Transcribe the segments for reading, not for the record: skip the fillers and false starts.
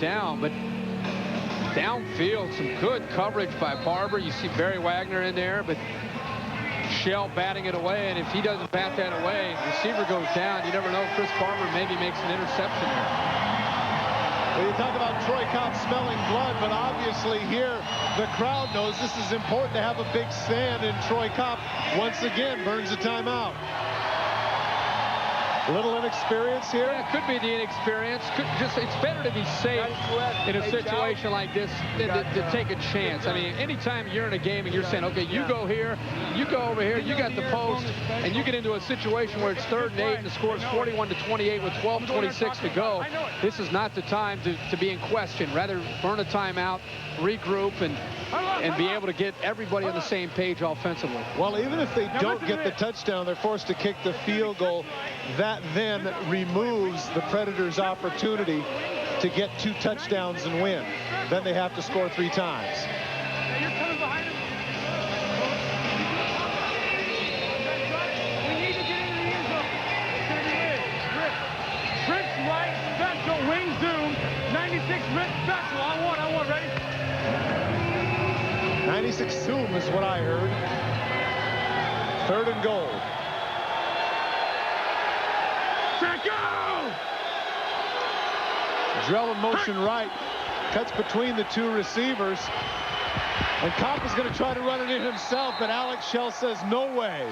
down, but downfield, some good coverage by Barber. You see Barry Wagner in there, but Shell batting it away, and if he doesn't bat that away, the receiver goes down. You never know. Chris Barber maybe makes an interception there. Well, you talk about Troy Cobb smelling blood, but obviously here the crowd knows this is important to have a big stand, and Troy Cobb once again burns a timeout. A little inexperience here. Yeah, it could be the inexperience. It's better to be safe in a situation like this than to take a chance. I mean, anytime you're in a game and you're saying, okay, you go here, you go over here, you got the post, and you get into a situation where it's 3rd and 8 and the score is 41-28 with 12:26 to go, this is not the time to be in question. Rather, burn a timeout, regroup, and be able to get everybody on the same page offensively. Well, even if they don't get the touchdown, they're forced to kick the field goal. That then removes the Predators' opportunity to get 2 touchdowns and win. Then they have to score 3 times. Trips right, special, wing zoom, 96 Rip special. I want, ready? 96 zoom is what I heard. 3rd and goal. Drell in motion right, cuts between the 2 receivers, and Kopp is going to try to run it in himself, but Alex Shell says no way.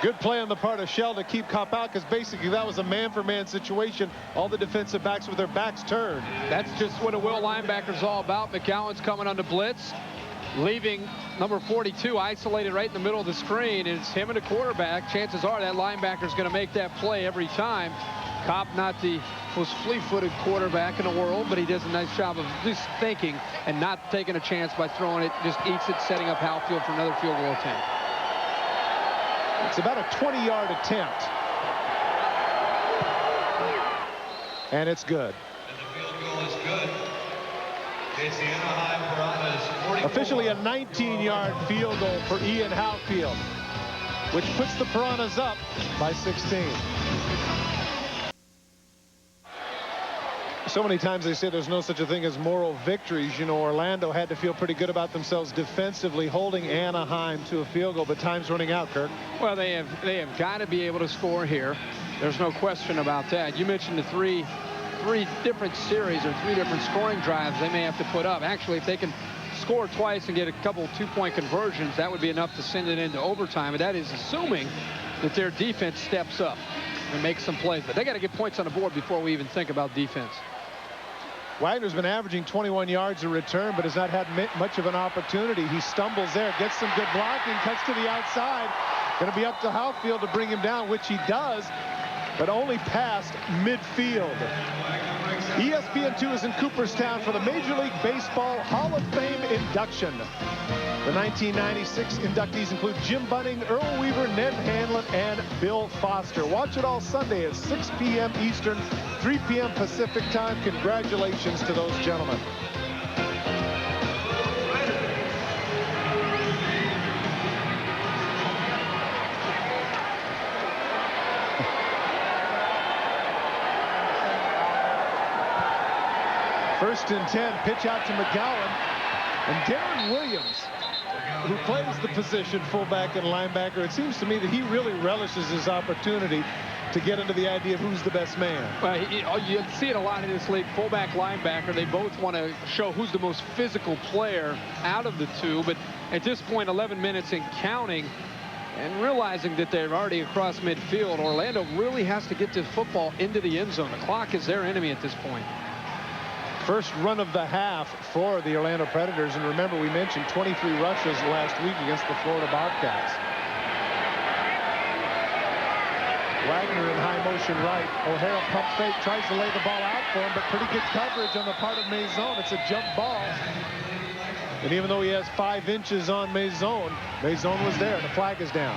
Good play on the part of Shell to keep Kopp out, because basically that was a man-for-man situation. All the defensive backs with their backs turned. That's just what a will linebacker's all about. McGowan's coming on the blitz, leaving number 42 isolated right in the middle of the screen. It's him and the quarterback. Chances are that linebacker's going to make that play every time. Kopp, not the most fleet-footed quarterback in the world, but he does a nice job of just thinking and not taking a chance by throwing it. Just eats it, setting up Halfield for another field goal attempt. It's about a 20-yard attempt. And it's good. And the field goal is good. It's the Anaheim Piranhas. Officially a 19-yard field goal for Ian Halfield, which puts the Piranhas up by 16. So many times they say there's no such a thing as moral victories. You know, Orlando had to feel pretty good about themselves defensively, holding Anaheim to a field goal, but time's running out, Kirk. Well, they have got to be able to score here. There's no question about that. You mentioned the three different series or 3 different scoring drives they may have to put up. Actually, if they can score twice and get a couple 2-point conversions, that would be enough to send it into overtime, and that is assuming that their defense steps up and makes some plays. But they got to get points on the board before we even think about defense. Wagner's been averaging 21 yards a return, but has not had much of an opportunity. He stumbles there, gets some good blocking, cuts to the outside. Going to be up to Halfield to bring him down, which he does, but only past midfield. ESPN2 is in Cooperstown for the Major League Baseball Hall of Fame induction. The 1996 inductees include Jim Bunning, Earl Weaver, Ned Hanlon, and Bill Foster. Watch it all Sunday at 6 p.m. Eastern, 3 p.m. Pacific time. Congratulations to those gentlemen. First and 10, pitch out to McGowan, and Darren Williams, who plays the position fullback and linebacker. It seems to me that he really relishes his opportunity to get into the idea of who's the best man. You see it a lot in this league, fullback, linebacker. They both want to show who's the most physical player out of the 2, but at this point, 11 minutes and counting, and realizing that they're already across midfield, Orlando really has to get this football into the end zone. The clock is their enemy at this point. First run of the half for the Orlando Predators, and remember we mentioned 23 rushes last week against the Florida Bobcats. Wagner in high motion right. O'Hara pump fake, tries to lay the ball out for him, but pretty good coverage on the part of Maison. It's a jump ball. And even though he has 5 inches on Maison, Maison was there, and the flag is down.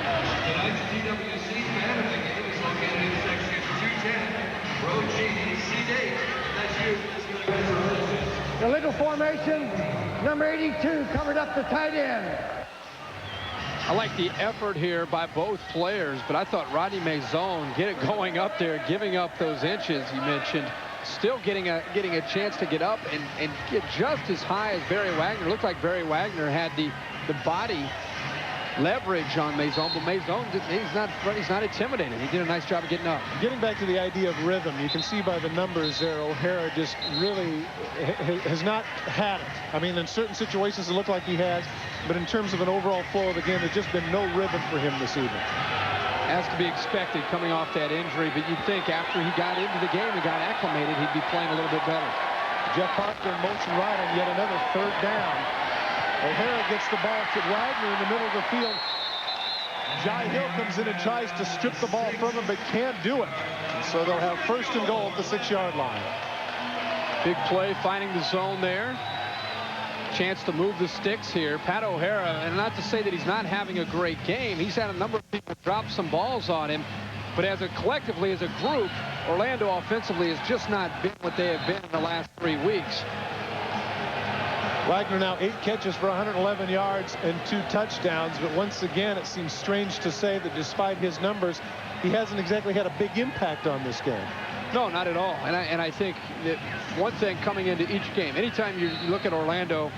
Tonight's TWC man of the game is located in section 210, row G, seat 8. Illegal formation, number 82, covered up the tight end. I like the effort here by both players, but I thought Rodney Maison get it going up there, giving up those inches you mentioned, still getting a chance to get up and get just as high as Barry Wagner. Looked like Barry Wagner had the body leverage on Maison, but Maison, he's not intimidated. He did a nice job of getting up. Getting back to the idea of rhythm, you can see by the numbers there, O'Hara just really has not had it. I mean, in certain situations it looked like he has, but in terms of an overall flow of the game, there's just been no rhythm for him this evening. As to be expected coming off that injury, but you'd think after he got into the game and got acclimated, he'd be playing a little bit better. Jeff Parker in motion right on yet another third down. O'Hara gets the ball to Wagner in the middle of the field. Jai Hill comes in and tries to strip the ball from him, but can't do it. And so they'll have first and goal at the 6-yard line. Big play, finding the zone there. Chance to move the sticks here. Pat O'Hara, and not to say that he's not having a great game. He's had a number of people drop some balls on him. But collectively, as a group, Orlando offensively has just not been what they have been in the last 3 weeks. Wagner now 8 catches for 111 yards and 2 touchdowns. But once again, it seems strange to say that despite his numbers, he hasn't exactly had a big impact on this game. No, not at all. And I think that one thing coming into each game, anytime you look at Orlando,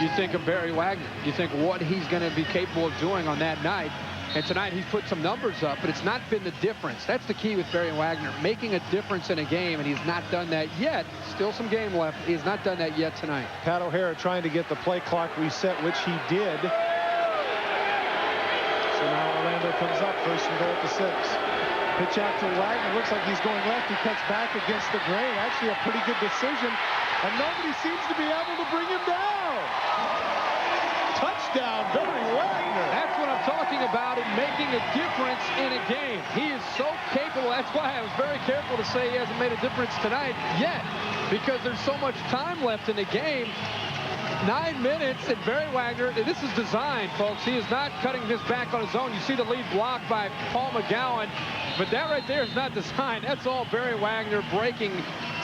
you think of Barry Wagner. You think what he's going to be capable of doing on that night. And tonight he's put some numbers up, but it's not been the difference. That's the key with Barry Wagner, making a difference in a game, and he's not done that yet. Still some game left. He's not done that yet tonight. Pat O'Hara trying to get the play clock reset, which he did. So now Orlando comes up, first and goal at the 6. Pitch out to Wagner. Looks like he's going left. He cuts back against the grain. Actually a pretty good decision. And nobody seems to be able to bring him down. Touchdown, Barry Wagner. That's what I'm talking about in making a difference in a game. He is so capable. That's why I was very careful to say he hasn't made a difference tonight yet, because there's so much time left in the game. 9 minutes, and Barry Wagner, this is designed, folks. He is not cutting this back on his own. You see the lead block by Paul McGowan, but that right there is not designed. That's all Barry Wagner breaking.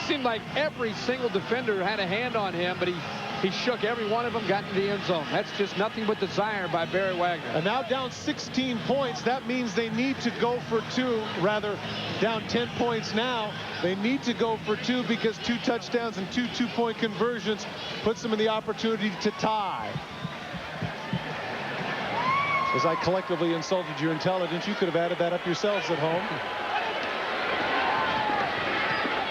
Seemed like every single defender had a hand on him, but he shook every one of them, got into the end zone. That's just nothing but desire by Barry Wagner. And now down 16 points. That means they need to go for 2. Rather, down 10 points now. They need to go for 2 because 2 touchdowns and 2 two-point conversions puts them in the opportunity to tie. As I collectively insulted your intelligence, you could have added that up yourselves at home.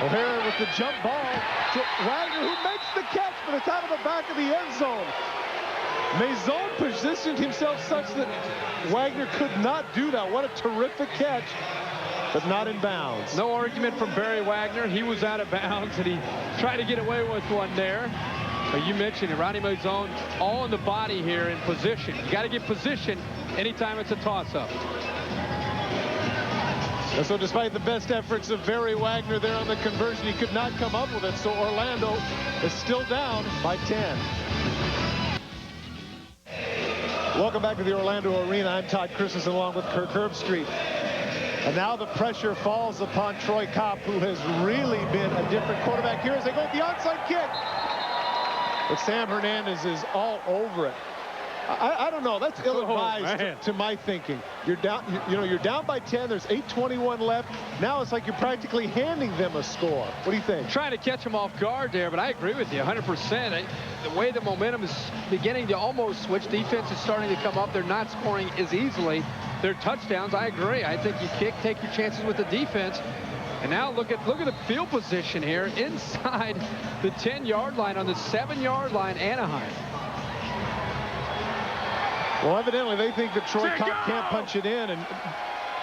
O'Hara with the jump ball to Wagner, who makes the catch, but it's out of the back of the end zone. Maison positioned himself such that Wagner could not do that. What a terrific catch, but not in bounds. No argument from Barry Wagner. He was out of bounds, and he tried to get away with one there. But you mentioned it, Rodney Maison all in the body here in position. You got to get position anytime it's a toss-up. And so despite the best efforts of Barry Wagner there on the conversion, he could not come up with it. So Orlando is still down by 10. Welcome back to the Orlando Arena. I'm Todd Christensen along with Kirk Herbstreit. And now the pressure falls upon Troy Kopp, who has really been a different quarterback here as they go with the onside kick. But Sam Hernandez is all over it. I don't know. That's ill-advised to my thinking. You're down, you're down by 10. There's 8:21 left. Now it's like you're practically handing them a score. What do you think? Trying to catch them off guard there, but I agree with you 100%. The way the momentum is beginning to almost switch, defense is starting to come up. They're not scoring as easily. They're touchdowns. I agree. I think you kick, take your chances with the defense. And now look at the field position here inside the 10-yard line on the 7-yard line, Anaheim. Well, evidently they think that Troy Kopp can't punch it in, and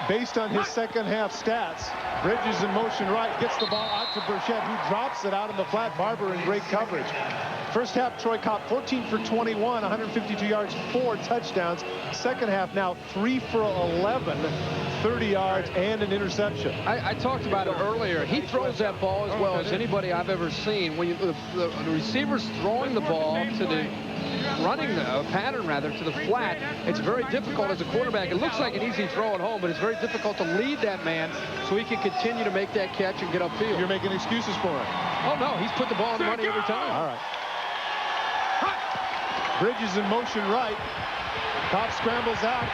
based on his second half stats, Bridges in motion right, gets the ball out to Burchett, who drops it out in the flat. Barber in great coverage. First half, Troy Kopp 14 for 21, 152 yards, 4 touchdowns. Second half now 3 for 11, 30 yards and an interception. I talked about it earlier. He throws that ball as well as anybody I've ever seen. When the receiver's throwing the ball to the running the pattern rather to the flat, it's very difficult as a quarterback. It looks like an easy throw at home, but it's very difficult to lead that man so he can continue to make that catch and get upfield. You're making excuses for him. Oh no, he's put the ball in the money every time. All right. Bridges in motion right. Kopp scrambles out.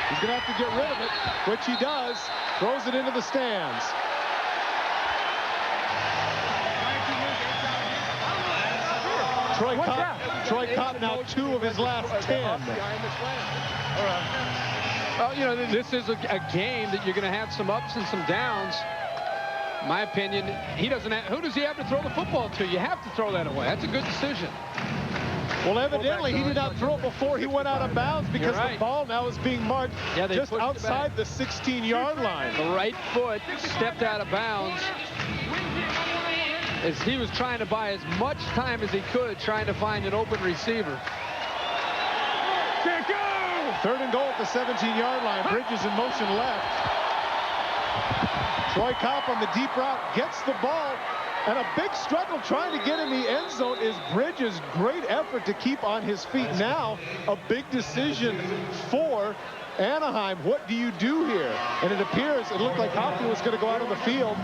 He's going to have to get rid of it, which he does. Throws it into the stands. Troy Kopp now 2 of his last 10. Well, you know, this is a game that you're going to have some ups and some downs. My opinion, he doesn't have, who does he have to throw the football to? You have to throw that away. That's a good decision. Well, evidently he did not throw it before he went out of bounds, because the ball now is being marked just outside the 16-yard line. The right foot stepped out of bounds as he was trying to buy as much time as he could, trying to find an open receiver. Can't go! 3rd and goal at the 17-yard line. Bridges in motion left. Troy Kopp on the deep route gets the ball, and a big struggle trying to get in the end zone is Bridges' great effort to keep on his feet. Now a big decision for Anaheim. What do you do here? And it appears it looked like Hopkins was going to go out on the field.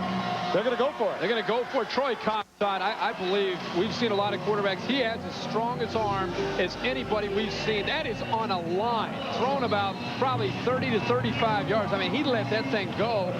They're going to go for it. They're going to go for it. Troy Kopp, I believe we've seen a lot of quarterbacks. He has as strong as arm as anybody we've seen. That is on a line, thrown about probably 30 to 35 yards. I mean, he let that thing go.